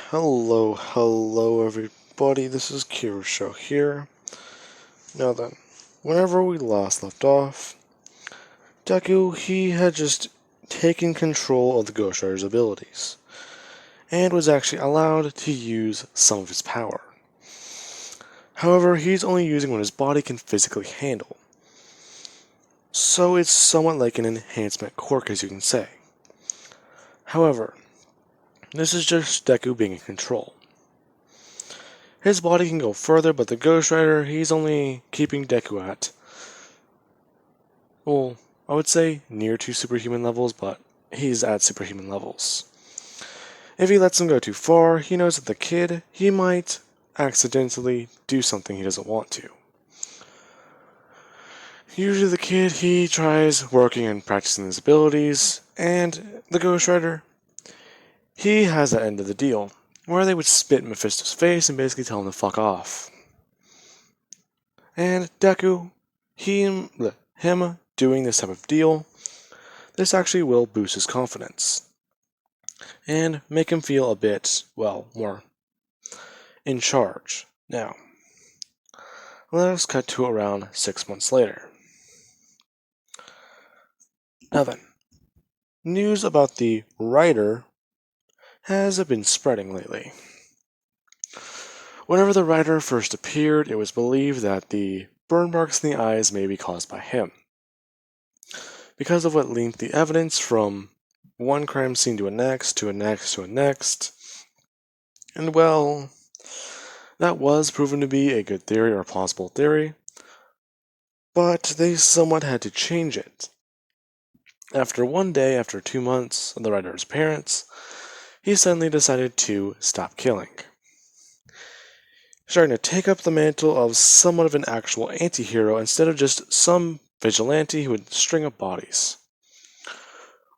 Hello everybody, this is Kirosho here. Now then, whenever we last left off, Deku, he had just taken control of the Ghost Rider's abilities, and was actually allowed to use some of his power. However, he's only using what his body can physically handle, so it's somewhat like an enhancement quirk, as you can say. However, this is just Deku being in control. His body can go further, but the Ghost Rider, he's only keeping Deku at, well, I would say near to superhuman levels, but he's at superhuman levels. If he lets him go too far, he knows that the kid, he might accidentally do something he doesn't want to. Usually the kid, he tries working and practicing his abilities, and the Ghost Rider, he has that end of the deal, where they would spit in Mephisto's face and basically tell him to fuck off. And Deku, him doing this type of deal, this actually will boost his confidence and make him feel a bit, well, more in charge. Now, let us cut to around 6 months later. Now then, news about the writer has been spreading lately. Whenever the writer first appeared, it was believed that the burn marks in the eyes may be caused by him, because of what linked the evidence from one crime scene to a next, to a next, to a next. And well, that was proven to be a good theory or a plausible theory, but they somewhat had to change it. After 1 day, after 2 months of the writer's appearance, he suddenly decided to stop killing, starting to take up the mantle of somewhat of an actual anti-hero instead of just some vigilante who would string up bodies,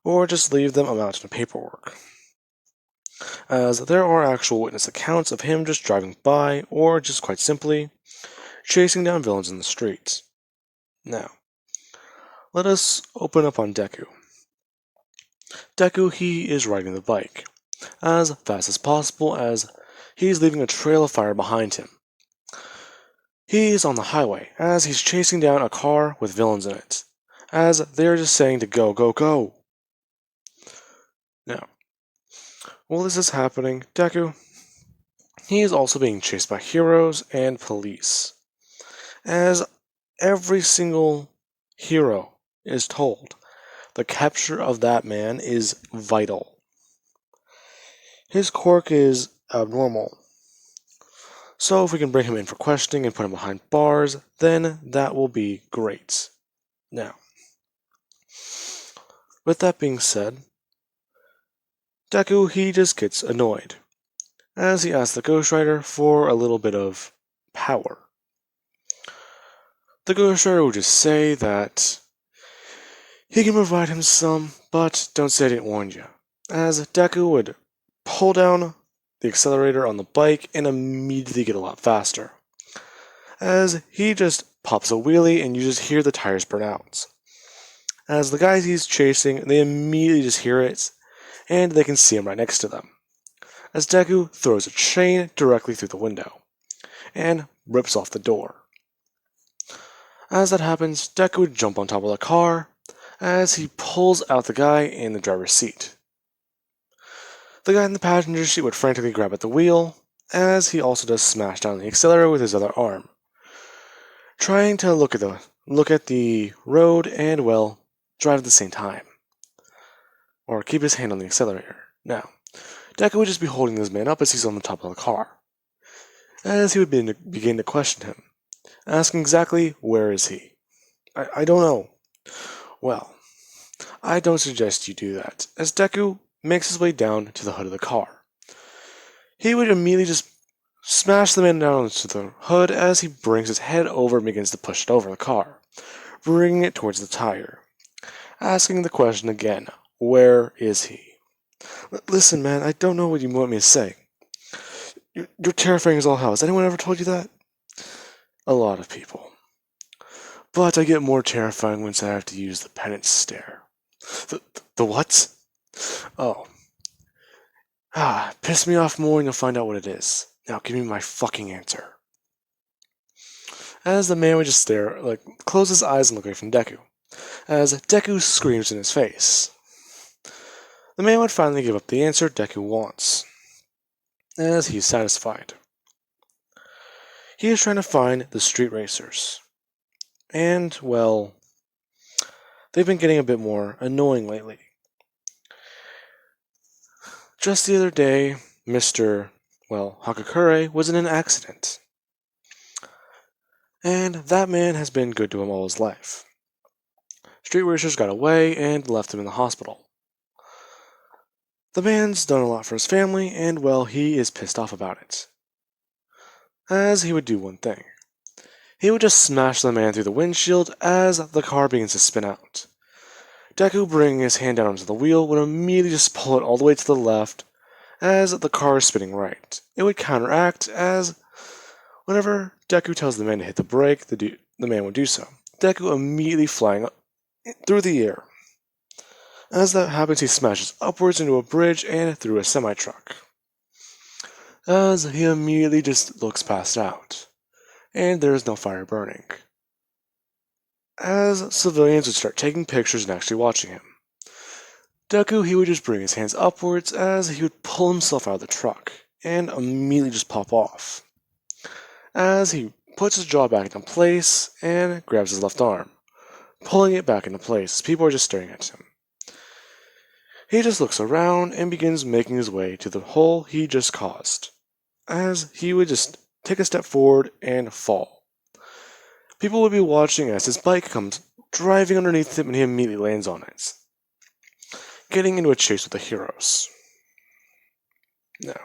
or just leave them a mountain of paperwork, as there are actual witness accounts of him just driving by, or just quite simply, chasing down villains in the streets. Now, let us open up on Deku. Deku, he is riding the bike, as fast as possible, as he's leaving a trail of fire behind him. He's on the highway, as he's chasing down a car with villains in it, as they're just saying to go, go, go. Now, while this is happening, Deku, he is also being chased by heroes and police, as every single hero is told the capture of that man is vital. His quirk is abnormal, so if we can bring him in for questioning and put him behind bars, then that will be great. Now, with that being said, Deku, he just gets annoyed, as he asks the Ghost Rider for a little bit of power. The Ghost Rider will just say that he can provide him some, but don't say I didn't warn you, as Deku would pull down the accelerator on the bike and immediately get a lot faster, as he just pops a wheelie and you just hear the tires burn out. As the guys he's chasing, they immediately just hear it, and they can see him right next to them, as Deku throws a chain directly through the window, and rips off the door. As that happens, Deku would jump on top of the car, as he pulls out the guy in the driver's seat. The guy in the passenger seat would frantically grab at the wheel, as he also does smash down the accelerator with his other arm, trying to look at the road and, well, drive at the same time, or keep his hand on the accelerator. Now, Deku would just be holding this man up as he's on the top of the car, as he would begin to question him, asking exactly where is he. I don't know. Well, I don't suggest you do that, as Deku makes his way down to the hood of the car. He would immediately just smash the man down onto the hood as he brings his head over and begins to push it over the car, bringing it towards the tire, asking the question again, where is he? Listen, man, I don't know what you want me to say. You're terrifying as all hell. Has anyone ever told you that? A lot of people. But I get more terrifying once I have to use the penance stare. The what? Oh. Piss me off more and you'll find out what it is. Now give me my fucking answer. As the man would just stare, close his eyes and look away from Deku, as Deku screams in his face. The man would finally give up the answer Deku wants, as he's satisfied. He is trying to find the street racers. And, well, they've been getting a bit more annoying lately. Just the other day, Mr. Hakakure was in an accident. And that man has been good to him all his life. Street racers got away and left him in the hospital. The man's done a lot for his family, and, well, he is pissed off about it. As he would do one thing. He would just smash the man through the windshield as the car begins to spin out. Deku, bringing his hand down onto the wheel, would immediately just pull it all the way to the left as the car is spinning right. It would counteract as whenever Deku tells the man to hit the brake, the man would do so. Deku immediately flying through the air. As that happens, he smashes upwards into a bridge and through a semi-truck. As he immediately just looks passed out, and there is no fire burning. As civilians would start taking pictures and actually watching him. Deku, he would just bring his hands upwards as he would pull himself out of the truck, and immediately just pop off. As he puts his jaw back into place and grabs his left arm, pulling it back into place as people are just staring at him. He just looks around and begins making his way to the hole he just caused, as he would just take a step forward and fall. People would be watching as his bike comes driving underneath him and he immediately lands on it, getting into a chase with the heroes. Now,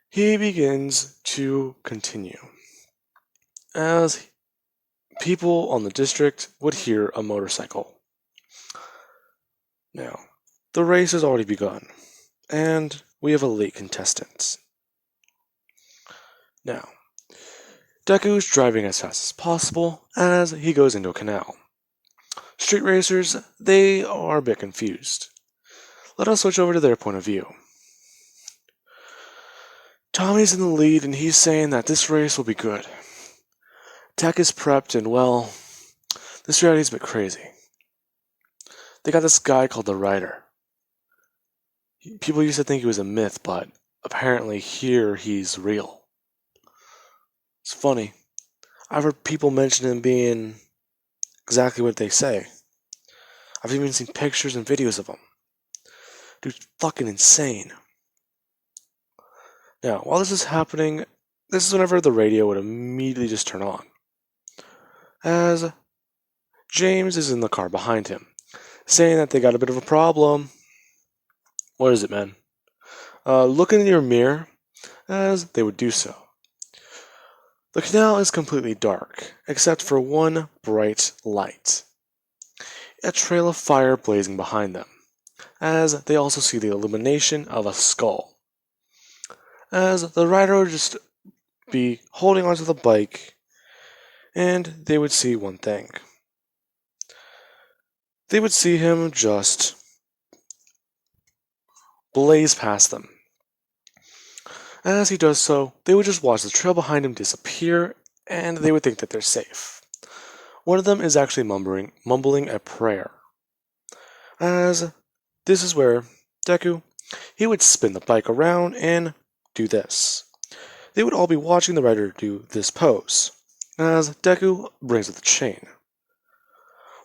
he begins to continue, as people on the district would hear a motorcycle. Now, the race has already begun, and we have a late contestant. Now, Deku's driving as fast as possible as he goes into a canal. Street racers, they are a bit confused. Let us switch over to their point of view. Tommy's in the lead and he's saying that this race will be good. Tech is prepped and, well, this reality is a bit crazy. They got this guy called the Rider. People used to think he was a myth, but apparently here he's real. It's funny. I've heard people mention him being exactly what they say. I've even seen pictures and videos of him. Dude's fucking insane. Now, while this is happening, this is whenever the radio would immediately just turn on, as James is in the car behind him, saying that they got a bit of a problem. What is it, man? Look in your mirror, as they would do so. The canal is completely dark, except for one bright light. A trail of fire blazing behind them, as they also see the illumination of a skull. As the rider would just be holding onto the bike, and they would see one thing. They would see him just blaze past them. As he does so, they would just watch the trail behind him disappear, and they would think that they're safe. One of them is actually mumbling a prayer. As this is where Deku, he would spin the bike around and do this. They would all be watching the rider do this pose, as Deku brings up the chain.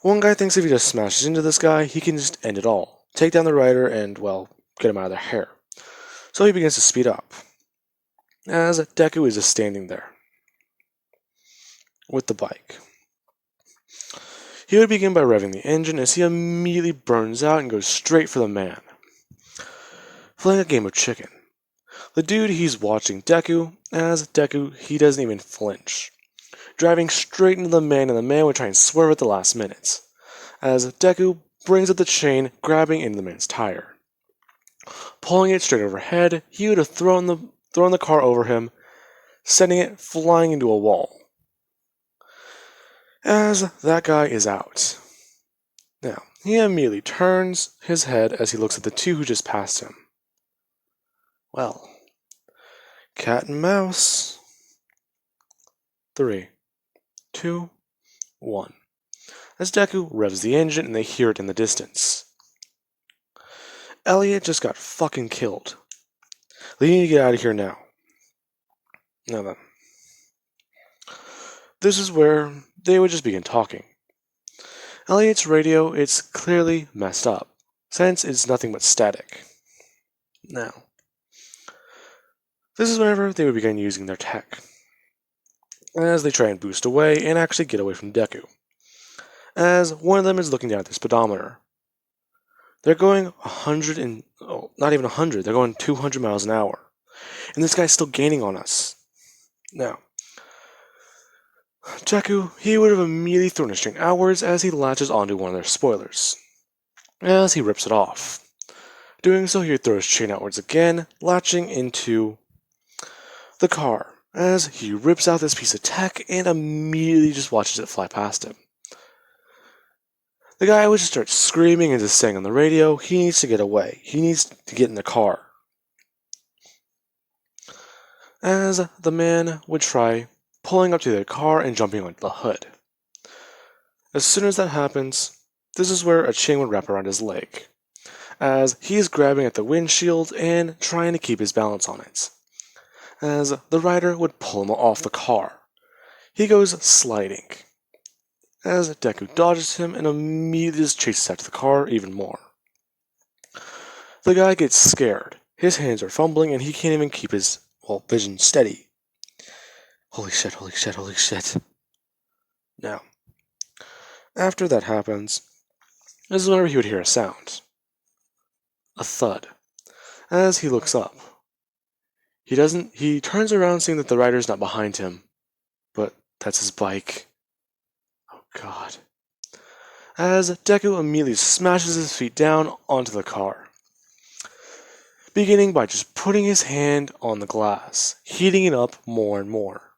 One guy thinks if he just smashes into this guy, he can just end it all, take down the rider and, well, get him out of their hair. So he begins to speed up, as Deku is just standing there with the bike. He would begin by revving the engine as he immediately burns out and goes straight for the man, playing a game of chicken. The dude, he's watching Deku, as Deku, he doesn't even flinch, driving straight into the man, and the man would try and swerve at the last minute, as Deku brings up the chain, grabbing into the man's tire. Pulling it straight overhead, he would have thrown the car over him, sending it flying into a wall. As that guy is out. Now, he immediately turns his head as he looks at the two who just passed him. Well, cat and mouse. 3, 2, 1. As Deku revs the engine and they hear it in the distance. Elliot just got fucking killed. They need to get out of here now. Now then. This is where they would just begin talking. Elliot's radio, it's clearly messed up, since it's nothing but static. Now, this is whenever they would begin using their tech, as they try and boost away and actually get away from Deku, as one of them is looking down at the speedometer. They're going 100 and, not even 100, they're going 200 miles an hour, and this guy's still gaining on us. Now, Deku, he would have immediately thrown his chain outwards as he latches onto one of their spoilers, as he rips it off. Doing so, he would throw his chain outwards again, latching into the car, as he rips out this piece of tech and immediately just watches it fly past him. The guy would just start screaming and just saying on the radio, he needs to get away, he needs to get in the car. As the man would try pulling up to their car and jumping onto the hood. As soon as that happens, this is where a chain would wrap around his leg, as he is grabbing at the windshield and trying to keep his balance on it, as the rider would pull him off the car. He goes sliding, as Deku dodges him and immediately just chases after the car even more. The guy gets scared, his hands are fumbling and he can't even keep his, vision steady. Holy shit, holy shit, holy shit. Now, after that happens, this is whenever he would hear a sound. A thud. As he looks up. He turns around seeing that the rider's not behind him, but that's his bike. Oh god. As Deku immediately smashes his feet down onto the car, beginning by just putting his hand on the glass, heating it up more and more.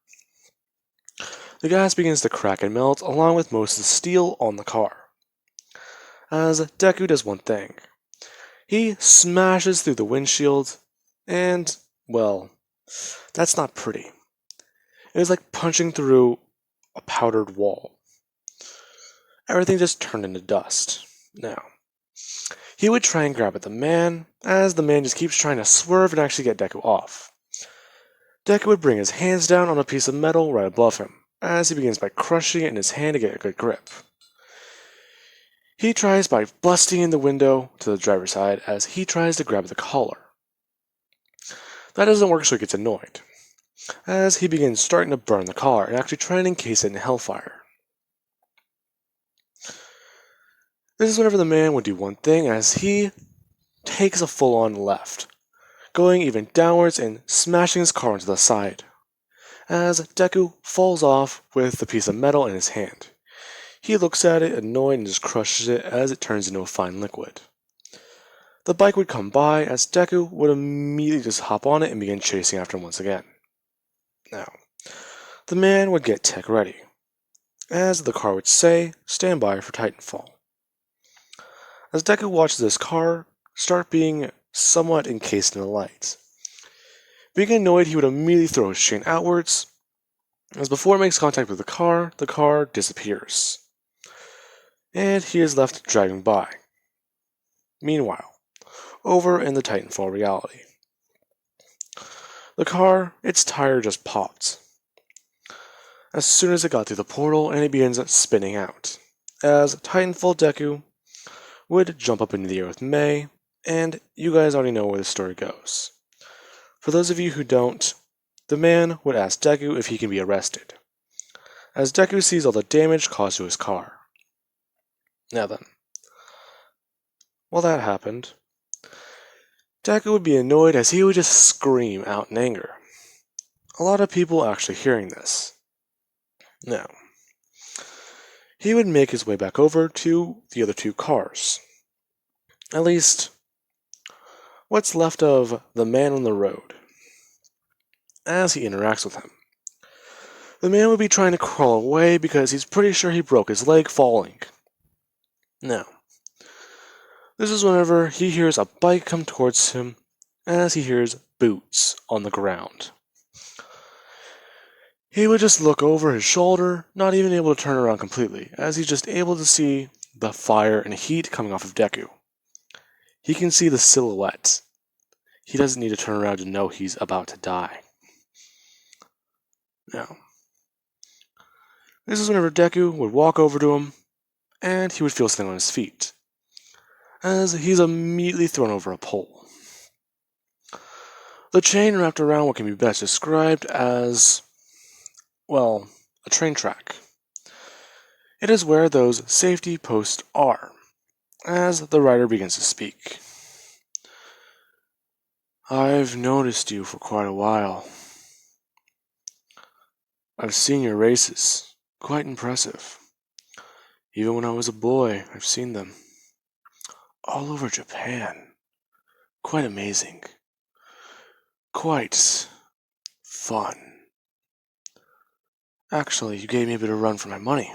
The gas begins to crack and melt along with most of the steel on the car. As Deku does one thing. He smashes through the windshield, and, well, that's not pretty. It is like punching through a powdered wall. Everything just turned into dust. Now, he would try and grab at the man, as the man just keeps trying to swerve and actually get Deku off. Deku would bring his hands down on a piece of metal right above him, as he begins by crushing it in his hand to get a good grip. He tries by busting in the window to the driver's side as he tries to grab the collar. That doesn't work, so he gets annoyed, as he begins starting to burn the car and actually trying to encase it in hellfire. This is whenever the man would do one thing, as he takes a full-on left, going even downwards and smashing his car into the side, as Deku falls off with the piece of metal in his hand. He looks at it, annoyed, and just crushes it as it turns into a fine liquid. The bike would come by as Deku would immediately just hop on it and begin chasing after him once again. Now, the man would get tech ready, as the car would say, "Stand by for Titanfall." As Deku watches this car start being somewhat encased in the light. Being annoyed, he would immediately throw his chain outwards, as before it makes contact with the car disappears. And he is left driving by. Meanwhile, over in the Titanfall reality, the car, its tire just popped as soon as it got through the portal, and it begins spinning out, as Titanfall Deku would jump up into the air with Mei, and you guys already know where the story goes. For those of you who don't, the man would ask Deku if he can be arrested, as Deku sees all the damage caused to his car. Now then, while that happened, Deku would be annoyed as he would just scream out in anger. A lot of people actually hearing this. Now, he would make his way back over to the other two cars. At least, what's left of the man on the road. As he interacts with him, the man would be trying to crawl away because he's pretty sure he broke his leg falling. Now, this is whenever he hears a bike come towards him, as he hears boots on the ground. He would just look over his shoulder, not even able to turn around completely, as he's just able to see the fire and heat coming off of Deku. He can see the silhouette. He doesn't need to turn around to know he's about to die. Now, this is whenever Deku would walk over to him, and he would feel something on his feet, as he's immediately thrown over a pole. The chain wrapped around what can be best described as, well, a train track. It is where those safety posts are, as the rider begins to speak. I've noticed you for quite a while. I've seen your races. Quite impressive. Even when I was a boy, I've seen them. All over Japan. Quite amazing. Quite fun. Actually, you gave me a bit of a run for my money.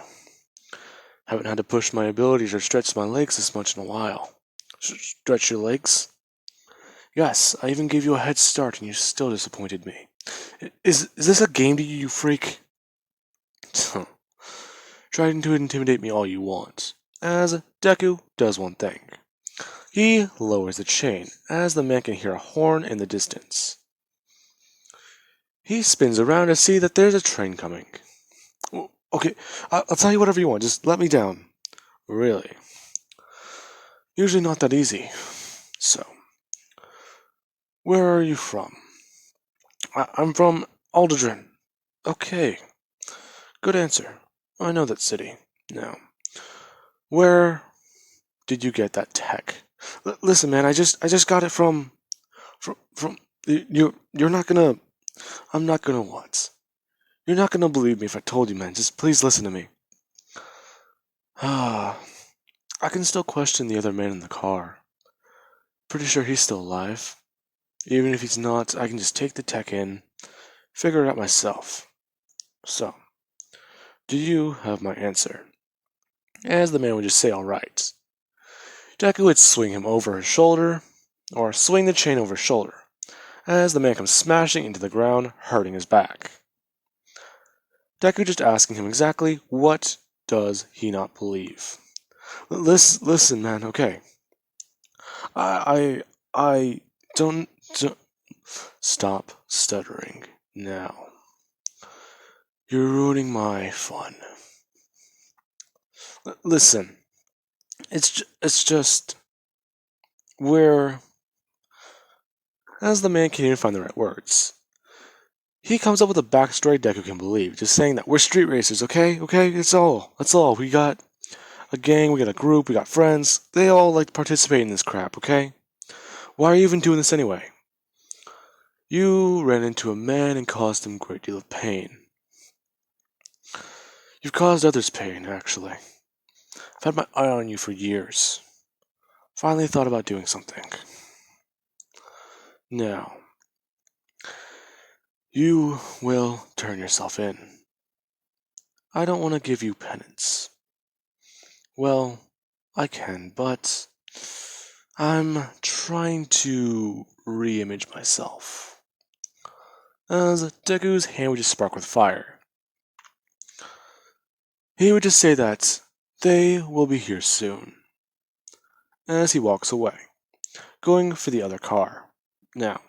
Haven't had to push my abilities or stretch my legs this much in a while. Stretch your legs? Yes, I even gave you a head start and you still disappointed me. Is this a game to you, you freak? Try to intimidate me all you want, as Deku does one thing. He lowers the chain, as the man can hear a horn in the distance. He spins around to see that there's a train coming. Okay, I'll tell you whatever you want, just let me down. Really? Usually not that easy. So, where are you from? I'm from Aldridin. Okay. Good answer. I know that city. Now, where did you get that tech? Listen, man, I just got it from you're not gonna. I'm not gonna what? You're not gonna believe me if I told you, man. Just please listen to me. I can still question the other man in the car. Pretty sure he's still alive. Even if he's not, I can just take the tech in, figure it out myself. So, do you have my answer? As the man would just say, alright. Deku would swing him over his shoulder, or swing the chain over his shoulder, as the man comes smashing into the ground, hurting his back. Deku just asking him exactly what does he not believe. Listen, man, okay. I don't stop stuttering now. You're ruining my fun. Listen, it's just where, as the man can't even find the right words, he comes up with a backstory Deku can believe, just saying that we're street racers, okay? Okay, that's all. We got a gang, we got a group, we got friends. They all like to participate in this crap, okay? Why are you even doing this anyway? You ran into a man and caused him a great deal of pain. You've caused others pain, actually. I've had my eye on you for years. Finally thought about doing something. Now, you will turn yourself in. I don't want to give you penance. Well, I can, but I'm trying to re-image myself. As Deku's hand would just spark with fire. He would just say that they will be here soon, as he walks away, going for the other car. Now,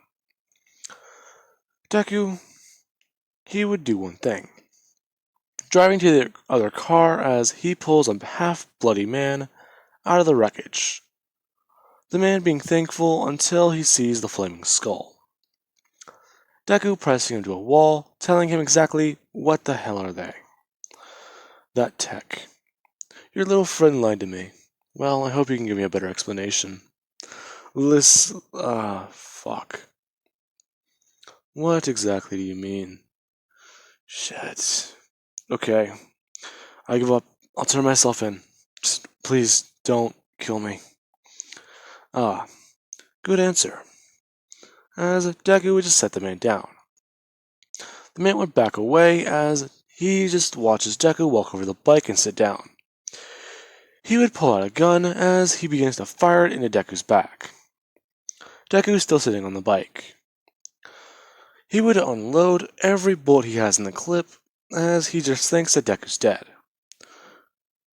Deku, he would do one thing. Driving to the other car as he pulls a half-bloody man out of the wreckage. The man being thankful until he sees the flaming skull. Deku pressing him to a wall, telling him exactly what the hell are they. That tech. Your little friend lied to me. Well, I hope you can give me a better explanation. Fuck. What exactly do you mean? Shit. Okay. I give up. I'll turn myself in. Just please don't kill me. Good answer. As Deku would just set the man down. The man would back away as he just watches Deku walk over the bike and sit down. He would pull out a gun as he begins to fire it into Deku's back. Deku's still sitting on the bike. He would unload every bullet he has in the clip, as he just thinks that Deku's dead.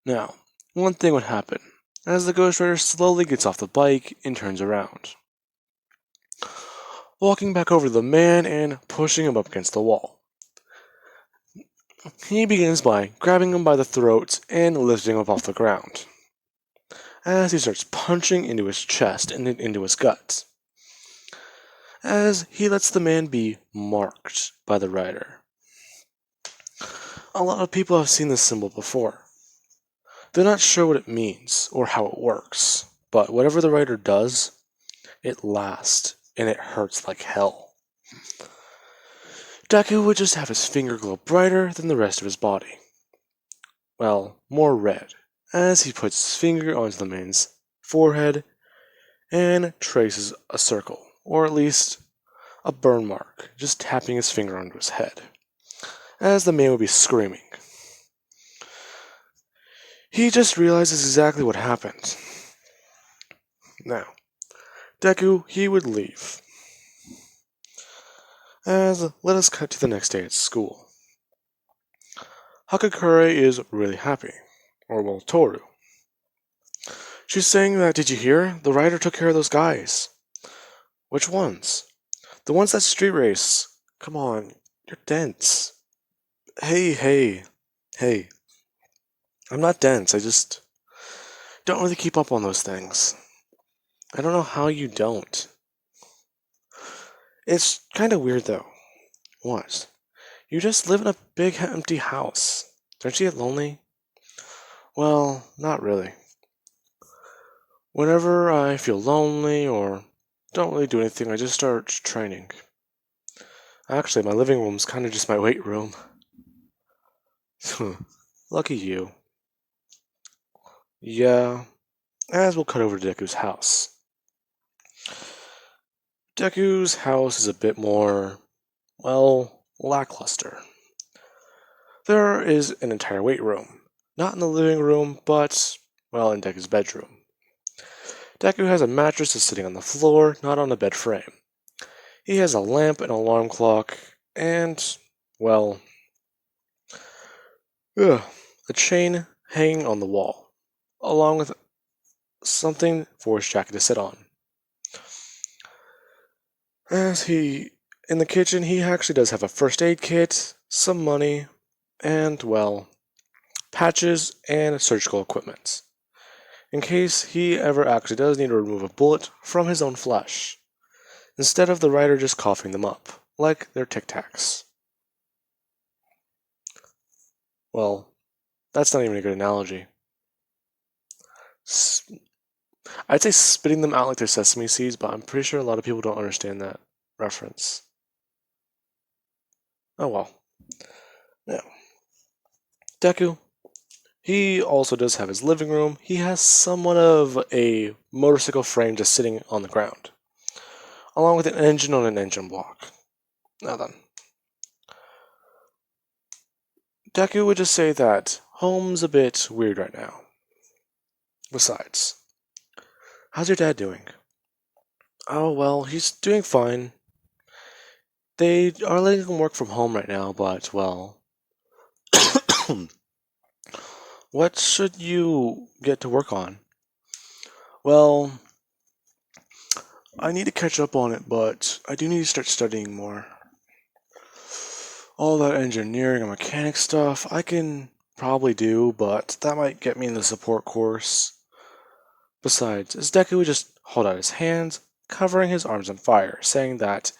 Now, one thing would happen, as the Ghost Rider slowly gets off the bike and turns around, walking back over to the man and pushing him up against the wall. He begins by grabbing him by the throat and lifting him up off the ground, as he starts punching into his chest and into his guts, as he lets the man be marked by the rider. A lot of people have seen this symbol before. They're not sure what it means or how it works, but whatever the rider does, it lasts and it hurts like hell. Deku would just have his finger glow brighter than the rest of his body. Well, more red, as he puts his finger onto the man's forehead and traces a circle, or at least a burn mark, just tapping his finger onto his head, as the man would be screaming. He just realizes exactly what happened. Now, Deku, he would leave. As let us cut to the next day at school. Hakakure is really happy, or well, Toru. She's saying that, did you hear? The rider took care of those guys. Which ones? The ones that street race. Come on, you're dense. Hey. I'm not dense, I just don't really keep up on those things. I don't know how you don't. It's kind of weird though. What? You just live in a big empty house. Don't you get lonely? Well, not really. Whenever I feel lonely or don't really do anything, I just start training. Actually, my living room's kind of just my weight room. Lucky you. Yeah, as we'll cut over to Deku's house. Deku's house is a bit more, well, lackluster. There is an entire weight room. Not in the living room, but, well, in Deku's bedroom. Deku has a mattress that's sitting on the floor, not on a bed frame. He has a lamp and an alarm clock, and, well, a chain hanging on the wall, along with something for his jacket to sit on. In the kitchen, he actually does have a first aid kit, some money, and, well, patches and surgical equipment, in case he ever actually does need to remove a bullet from his own flesh, instead of the rider just coughing them up, like they're Tic Tacs. Well, that's not even a good analogy. I'd say spitting them out like they're sesame seeds, but I'm pretty sure a lot of people don't understand that reference. Oh well. Now, Deku, he also does have his living room. He has somewhat of a motorcycle frame just sitting on the ground, along with an engine on an engine block. Now then, Deku would just say that home's a bit weird right now. Besides, how's your dad doing? Oh, well, he's doing fine. They are letting him work from home right now, but, well, what should you get to work on? Well, I need to catch up on it, but I do need to start studying more. All that engineering and mechanic stuff, I can probably do, but that might get me in the support course. Besides, as Deku would just hold out his hands, covering his arms on fire, saying that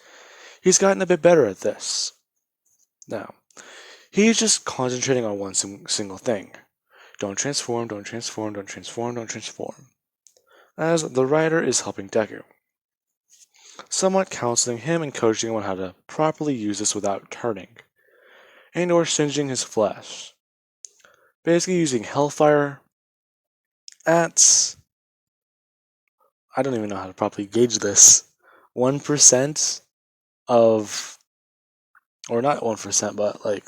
he's gotten a bit better at this. Now, he's just concentrating on one single thing. Don't transform, don't transform, don't transform, don't transform. As the writer is helping Deku, somewhat counseling him and coaching him on how to properly use this without turning, and or singeing his flesh. Basically using Hellfire at, I don't even know how to properly gauge this, 1% of, or not 1%, but like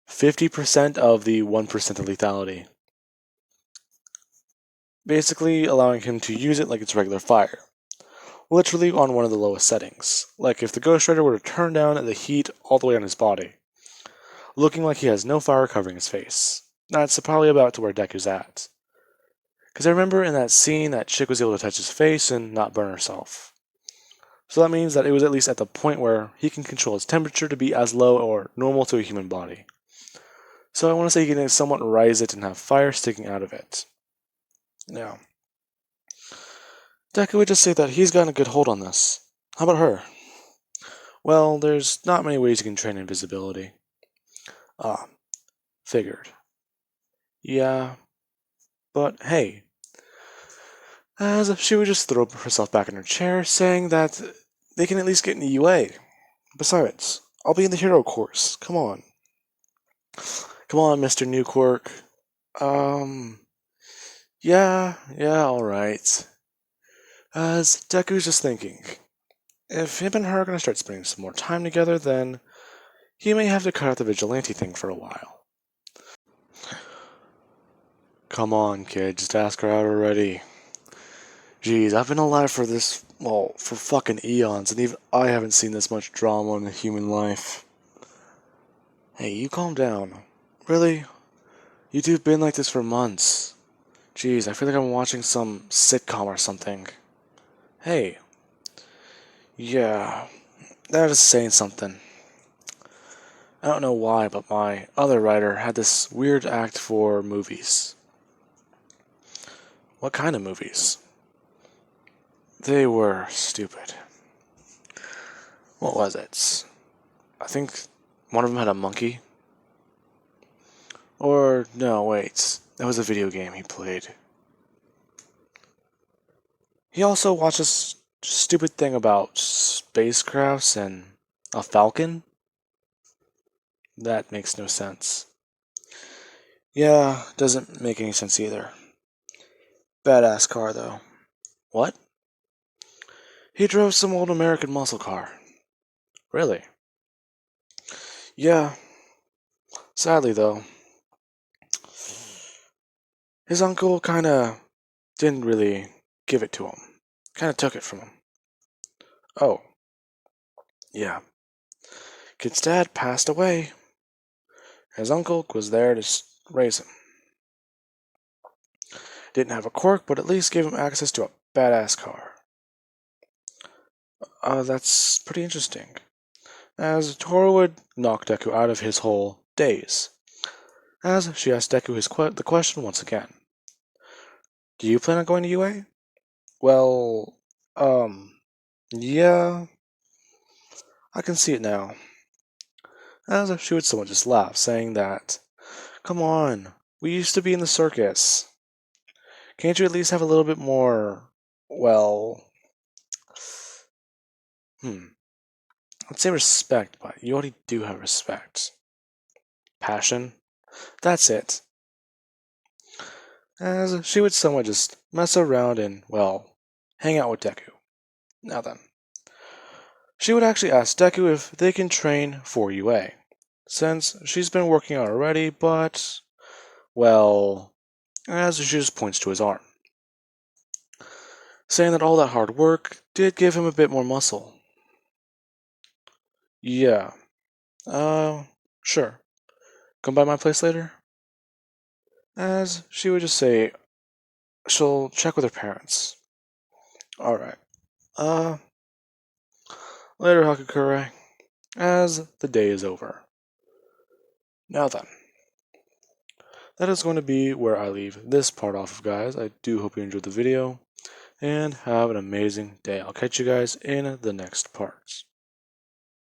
50% of the 1% of lethality. Basically allowing him to use it like it's regular fire. literally on one of the lowest settings, like if the Ghost Rider were to turn down the heat all the way on his body, looking like he has no fire covering his face. That's probably about to where Deku's at. Because I remember in that scene that chick was able to touch his face and not burn herself. So that means that it was at least at the point where he can control his temperature to be as low or normal to a human body. So I want to say he can somewhat rise it and have fire sticking out of it. Now, Deku would just say that he's gotten a good hold on this. How about her? Well, there's not many ways you can train invisibility. Ah, figured. Yeah, but hey. As she would just throw herself back in her chair, saying that they can at least get into UA. Besides, I'll be in the hero course. Come on. Come on, Mr. New Quirk. Yeah, alright. As Deku's just thinking, if him and her are going to start spending some more time together, then he may have to cut out the vigilante thing for a while. Come on, kid, just ask her out already. Jeez, I've been alive for this, well, for fucking eons, and even I haven't seen this much drama in a human life. Hey, you calm down. Really? You two have been like this for months. Jeez, I feel like I'm watching some sitcom or something. Hey. Yeah, that is saying something. I don't know why, but my other writer had this weird act for movies. What kind of movies? They were stupid. What was it? I think one of them had a monkey. Or, no, wait. That was a video game he played. He also watched this stupid thing about spacecrafts and a falcon? That makes no sense. Yeah, doesn't make any sense either. Badass car, though. What? He drove some old American muscle car. Really? Yeah. Sadly, though, his uncle kinda didn't really give it to him. Kinda took it from him. Oh. Yeah. Kid's dad passed away. His uncle was there to raise him. Didn't have a quirk, but at least gave him access to a badass car. That's pretty interesting. As Tora would knock Deku out of his whole daze. As she asked Deku the question once again. Do you plan on going to UA? Well, yeah, I can see it now. As she would somewhat just laugh, saying that, come on, we used to be in the circus. Can't you at least have a little bit more, well, I'd say respect, but you already do have respect. Passion? That's it. As she would somewhat just mess around and, well, hang out with Deku. Now then. She would actually ask Deku if they can train for UA, since she's been working out already, but, well, as she just points to his arm, saying that all that hard work did give him a bit more muscle. Yeah, sure. Come by my place later? As she would just say, she'll check with her parents. Alright. Later, Hakakure. As the day is over. Now then. That is going to be where I leave this part off of, guys. I do hope you enjoyed the video. And have an amazing day. I'll catch you guys in the next parts.